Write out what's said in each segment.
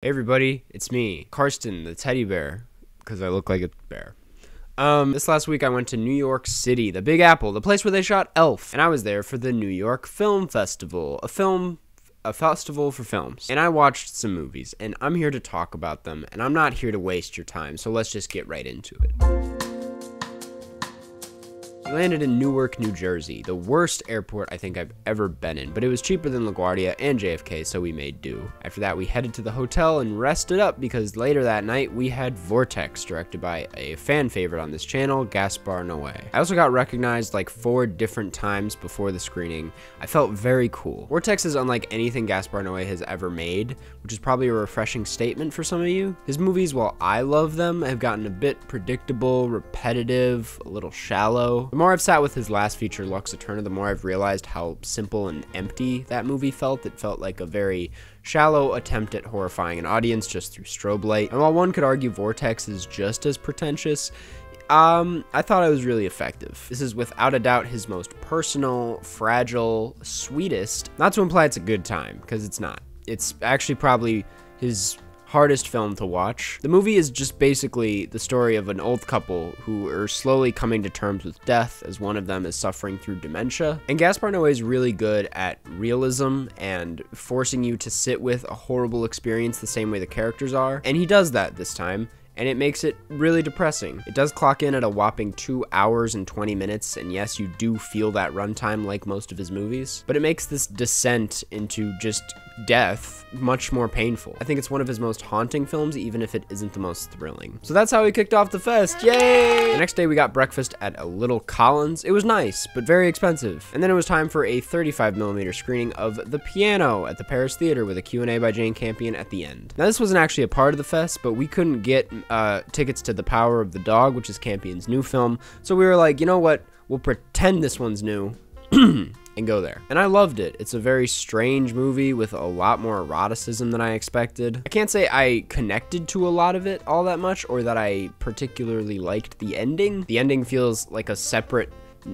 Hey everybody, it's me, Karsten, the teddy bear, because I look like a bear. This last week I went to New York City, the Big Apple, the place where they shot Elf, and I was there for the New York Film Festival, a festival for films. And I watched some movies, and I'm here to talk about them, and I'm not here to waste your time, so let's just get right into it. We landed in Newark, New Jersey, the worst airport I think I've ever been in, but it was cheaper than LaGuardia and JFK, so we made do. After that, we headed to the hotel and rested up because later that night, we had Vortex, directed by a fan favorite on this channel, Gaspar Noé. I also got recognized like 4 different times before the screening. I felt very cool. Vortex is unlike anything Gaspar Noé has ever made, which is probably a refreshing statement for some of you. His movies, while I love them, have gotten a bit predictable, repetitive, a little shallow. The more I've sat with his last feature, Lux Eterna, the more I've realized how simple and empty that movie felt. It felt like a very shallow attempt at horrifying an audience just through strobe light. And while one could argue Vortex is just as pretentious, I thought it was really effective. This is without a doubt his most personal, fragile, sweetest. Not to imply it's a good time, because it's not. It's actually probably his hardest film to watch. The movie is just basically the story of an old couple who are slowly coming to terms with death as one of them is suffering through dementia. And Gaspar Noé is really good at realism and forcing you to sit with a horrible experience the same way the characters are. And he does that this time, and it makes it really depressing. It does clock in at a whopping 2 hours and 20 minutes, and yes, you do feel that runtime like most of his movies, but it makes this descent into just death much more painful. I think it's one of his most haunting films, even if it isn't the most thrilling. So that's how we kicked off the fest. Yay! The next day we got breakfast at a Little Collins. It was nice, but very expensive. And then it was time for a 35mm screening of The Piano at the Paris Theater with a Q&A by Jane Campion at the end. Now this wasn't actually a part of the fest, but we couldn't get tickets to The Power of the Dog, which is Campion's new film. So we were like, you know what? We'll pretend this one's new. And go there. And I loved it. It's a very strange movie with a lot more eroticism than I expected. I can't say I connected to a lot of it all that much, or that I particularly liked the ending. The ending feels like a separate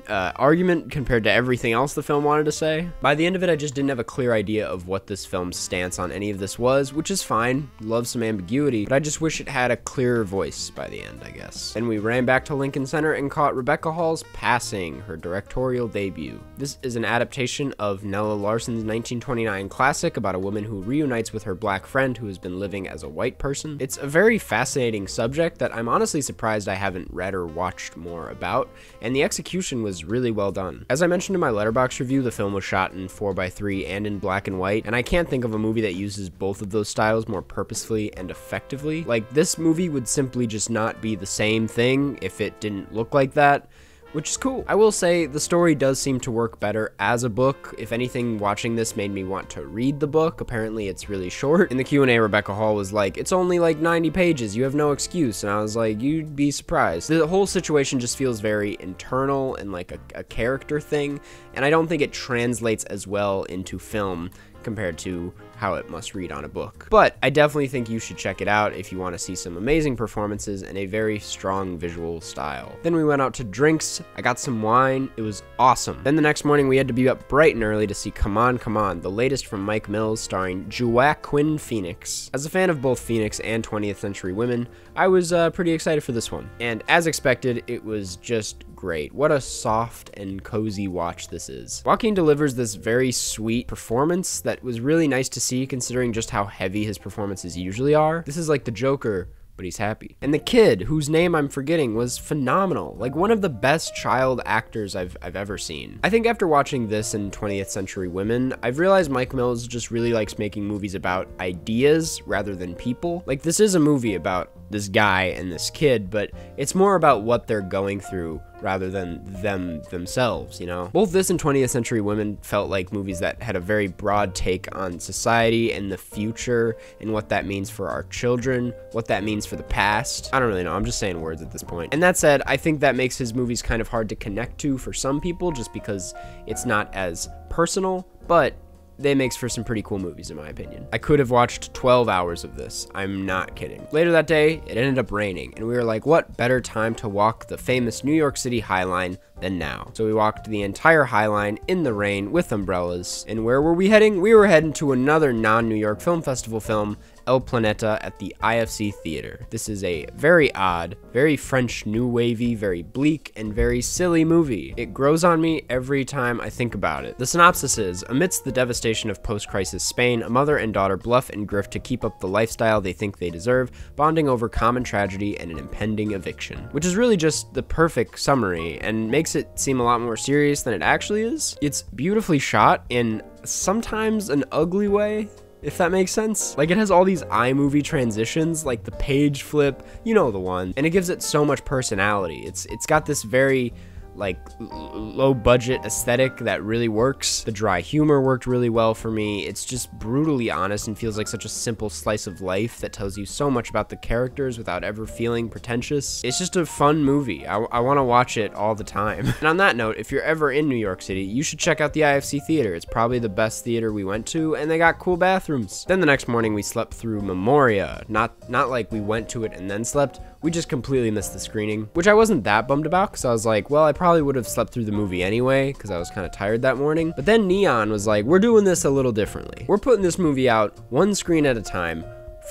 argument compared to everything else the film wanted to say. By the end of it, I just didn't have a clear idea of what this film's stance on any of this was, which is fine. Love some ambiguity, but I just wish it had a clearer voice by the end, I guess. Then we ran back to Lincoln Center and caught Rebecca Hall's Passing, her directorial debut. This is an adaptation of Nella Larsen's 1929 classic about a woman who reunites with her black friend who has been living as a white person. It's a very fascinating subject that I'm honestly surprised I haven't read or watched more about, and the execution was really well done. As I mentioned in my Letterboxd review, the film was shot in 4:3 and in black and white, and I can't think of a movie that uses both of those styles more purposefully and effectively. Like, this movie would simply just not be the same thing if it didn't look like that, which is cool. I will say the story does seem to work better as a book. If anything, watching this made me want to read the book. Apparently it's really short. In the Q&A, Rebecca Hall was like, it's only like 90 pages, you have no excuse. And I was like, you'd be surprised. The whole situation just feels very internal and like a character thing, and I don't think it translates as well into film compared to how it must read on a book. But I definitely think you should check it out if you want to see some amazing performances and a very strong visual style. Then we went out to drinks, I got some wine, it was awesome. Then the next morning we had to be up bright and early to see Come On, Come On, the latest from Mike Mills starring Joaquin Phoenix. As a fan of both Phoenix and 20th Century Women, I was pretty excited for this one. And as expected, it was just great. What a soft and cozy watch this is. Joaquin delivers this very sweet performance that was really nice to see considering just how heavy his performances usually are. This is like the Joker, but he's happy. And the kid, whose name I'm forgetting, was phenomenal. Like one of the best child actors I've ever seen. I think after watching this and 20th Century Women, I've realized Mike Mills just really likes making movies about ideas rather than people. Like, this is a movie about this guy and this kid, but it's more about what they're going through rather than them themselves, you know? Both this and 20th Century Women felt like movies that had a very broad take on society and the future and what that means for our children, what that means for the past. I don't really know, I'm just saying words at this point. And that said, I think that makes his movies kind of hard to connect to for some people just because it's not as personal, but they makes for some pretty cool movies in my opinion. I could have watched 12 hours of this, I'm not kidding. Later that day, it ended up raining, and we were like, what better time to walk the famous New York City High Line than now? So we walked the entire High Line in the rain with umbrellas. And where were we heading? We were heading to another non-New York Film Festival film, El Planeta at the IFC Theater. This is a very odd, very French new wavy, very bleak, and very silly movie. It grows on me every time I think about it. The synopsis is, amidst the devastation of post-crisis Spain, a mother and daughter bluff and grift to keep up the lifestyle they think they deserve, bonding over common tragedy and an impending eviction. Which is really just the perfect summary and makes it seem a lot more serious than it actually is. It's beautifully shot in sometimes an ugly way, if that makes sense. Like, it has all these iMovie transitions, like the page flip, you know the one, and it gives it so much personality. It's got this very like low budget aesthetic that really works. The dry humor worked really well for me. It's just brutally honest and feels like such a simple slice of life that tells you so much about the characters without ever feeling pretentious. It's just a fun movie. I want to watch it all the time. And on that note, if you're ever in New York City, you should check out the IFC Theater. It's probably the best theater we went to, and they got cool bathrooms. Then the next morning we slept through Memoria. Not like we went to it and then slept. We just completely missed the screening, which I wasn't that bummed about because I was like, well, I probably would have slept through the movie anyway because I was kind of tired that morning. But then Neon was like, we're doing this a little differently. We're putting this movie out one screen at a time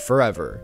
forever.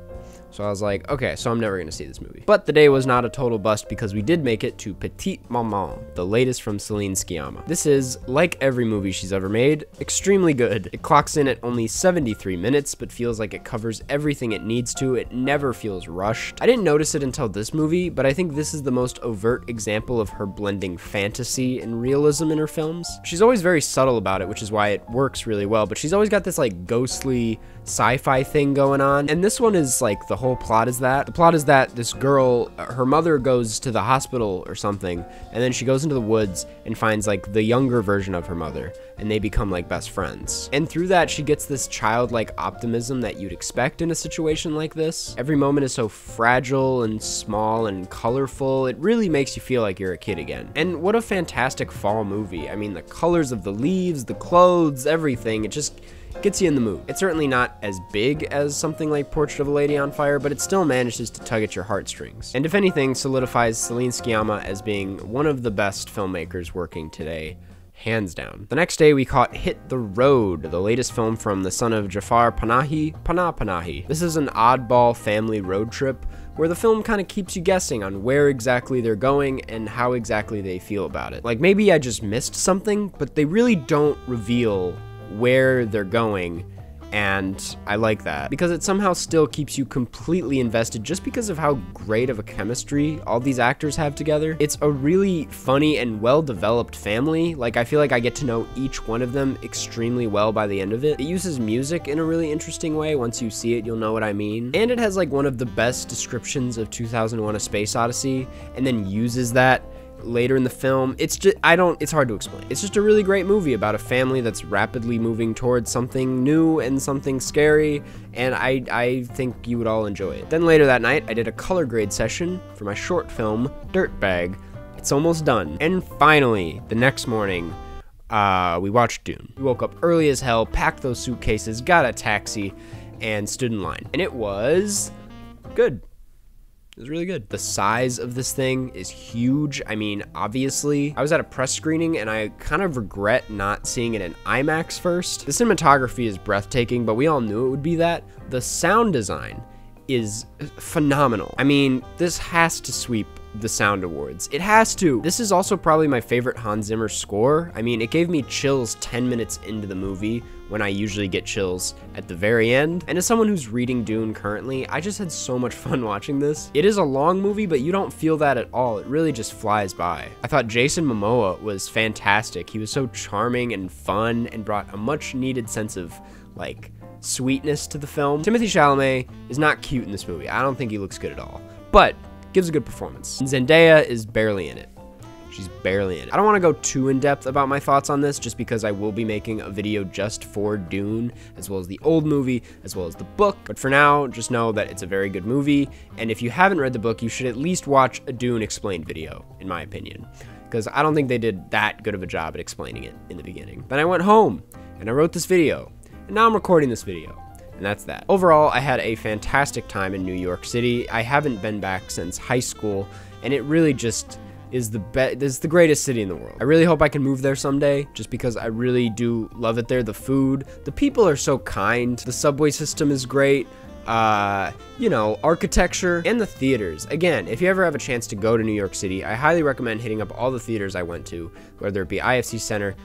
So I was like, okay, so I'm never gonna see this movie. But the day was not a total bust because we did make it to Petite Maman, the latest from Celine Sciamma. This is, like every movie she's ever made, extremely good. It clocks in at only 73 minutes, but feels like it covers everything it needs to. It never feels rushed. I didn't notice it until this movie, but I think this is the most overt example of her blending fantasy and realism in her films. She's always very subtle about it, which is why it works really well, but she's always got this like ghostly sci-fi thing going on. And this one is like the whole plot is that. The plot is that this girl, her mother goes to the hospital or something, and then she goes into the woods and finds like the younger version of her mother, and they become like best friends. And through that, she gets this childlike optimism that you'd expect in a situation like this. Every moment is so fragile and small and colorful. It really makes you feel like you're a kid again. And what a fantastic fall movie. I mean, the colors of the leaves, the clothes, everything, it just gets you in the mood. It's certainly not as big as something like Portrait of a Lady on Fire, but it still manages to tug at your heartstrings. And if anything, solidifies Celine Sciamma as being one of the best filmmakers working today, hands down. The next day we caught Hit the Road, the latest film from the son of Jafar Panahi. This is an oddball family road trip where the film kind of keeps you guessing on where exactly they're going and how exactly they feel about it. Like, maybe I just missed something, but they really don't reveal where they're going, and I like that because it somehow still keeps you completely invested just because of how great of a chemistry all these actors have together. It's a really funny and well-developed family. Like, I feel like I get to know each one of them extremely well by the end of it. It uses music in a really interesting way. Once you see it, you'll know what I mean. And it has like one of the best descriptions of 2001: A Space Odyssey, and then uses that later in the film. It's just, it's hard to explain. It's just a really great movie about a family that's rapidly moving towards something new and something scary, and I think you would all enjoy it. Then later that night, I did a color grade session for my short film, Dirtbag. It's almost done. And finally, the next morning, we watched Dune. We woke up early as hell, packed those suitcases, got a taxi, and stood in line. And it was good. It was really good. The size of this thing is huge. I mean, obviously, I was at a press screening and I kind of regret not seeing it in IMAX first. The cinematography is breathtaking, but we all knew it would be that. The sound design is phenomenal. I mean, this has to sweep the sound awards. It has to. This is also probably my favorite Hans Zimmer score. I mean, it gave me chills 10 minutes into the movie when I usually get chills at the very end. And as someone who's reading Dune currently, I just had so much fun watching this. It is a long movie, but you don't feel that at all. It really just flies by. I thought Jason Momoa was fantastic. He was so charming and fun and brought a much needed sense of like sweetness to the film. Timothée Chalamet is not cute in this movie. I don't think he looks good at all, but gives a good performance. And Zendaya is barely in it. She's barely in it. I don't want to go too in depth about my thoughts on this just because I will be making a video just for Dune, as well as the old movie, as well as the book. But for now, just know that it's a very good movie. And if you haven't read the book, you should at least watch a Dune explained video, in my opinion, because I don't think they did that good of a job at explaining it in the beginning. Then I went home and I wrote this video, and now I'm recording this video. And that's that. Overall, I had a fantastic time in New York City. I haven't been back since high school, and it really just is the greatest city in the world. I really hope I can move there someday, just because I really do love it there. The food, the people are so kind. The subway system is great. you know, architecture, and the theaters. Again, if you ever have a chance to go to New York City, I highly recommend hitting up all the theaters I went to, whether it be IFC Center,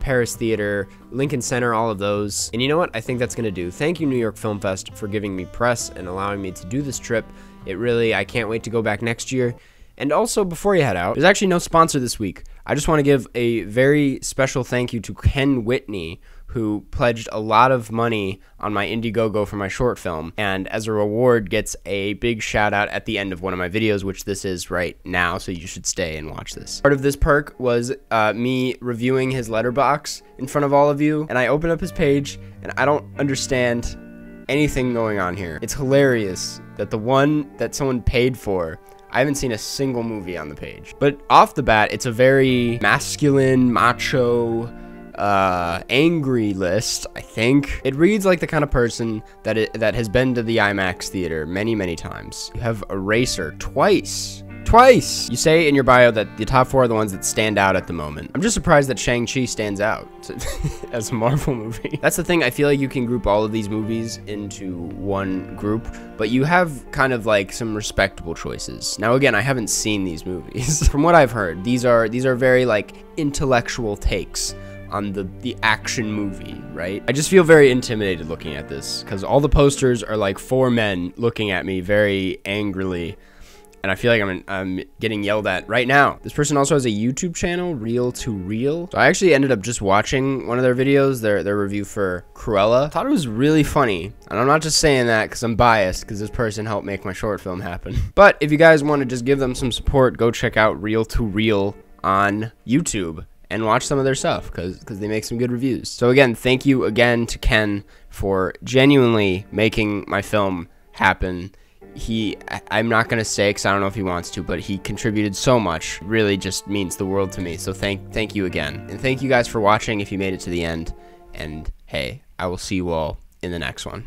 Paris Theater, Lincoln Center, all of those. And you know what? I think that's going to do. Thank you, New York Film Fest, for giving me press and allowing me to do this trip. I can't wait to go back next year. And also, before you head out, there's actually no sponsor this week. I just want to give a very special thank you to Ken Whitney, who pledged a lot of money on my Indiegogo for my short film, and as a reward gets a big shout out at the end of one of my videos, which this is right now, so you should stay and watch this. Part of this perk was me reviewing his letterbox in front of all of you, and I opened up his page, and I don't understand anything going on here. It's hilarious that the one that someone paid for, I haven't seen a single movie on the page. But off the bat, it's a very masculine, macho, angry list, I think. It reads like the kind of person that has been to the IMAX theater many, many times. You have Eraser twice. You say in your bio that the top 4 are the ones that stand out at the moment. I'm just surprised that Shang-Chi stands out as a Marvel movie. That's the thing, I feel like you can group all of these movies into one group, but you have kind of like some respectable choices. Now again, I haven't seen these movies. From what I've heard, these are very like intellectual takes on the action movie, right? I just feel very intimidated looking at this, because all the posters are like 4 men looking at me very angrily, and I feel like I'm getting yelled at right now. This person also has a YouTube channel, Real to Real. So I actually ended up just watching one of their videos, their review for Cruella. I thought it was really funny, and I'm not just saying that because I'm biased, because this person helped make my short film happen. But if you guys want to just give them some support, go check out Real to Real on YouTube and watch some of their stuff, because they make some good reviews. So again, thank you again to Ken for genuinely making my film happen. I'm not gonna say, because I don't know if he wants to, but he contributed so much. Really just means the world to me. So thank you again. And thank you guys for watching if you made it to the end. And hey, I will see you all in the next one.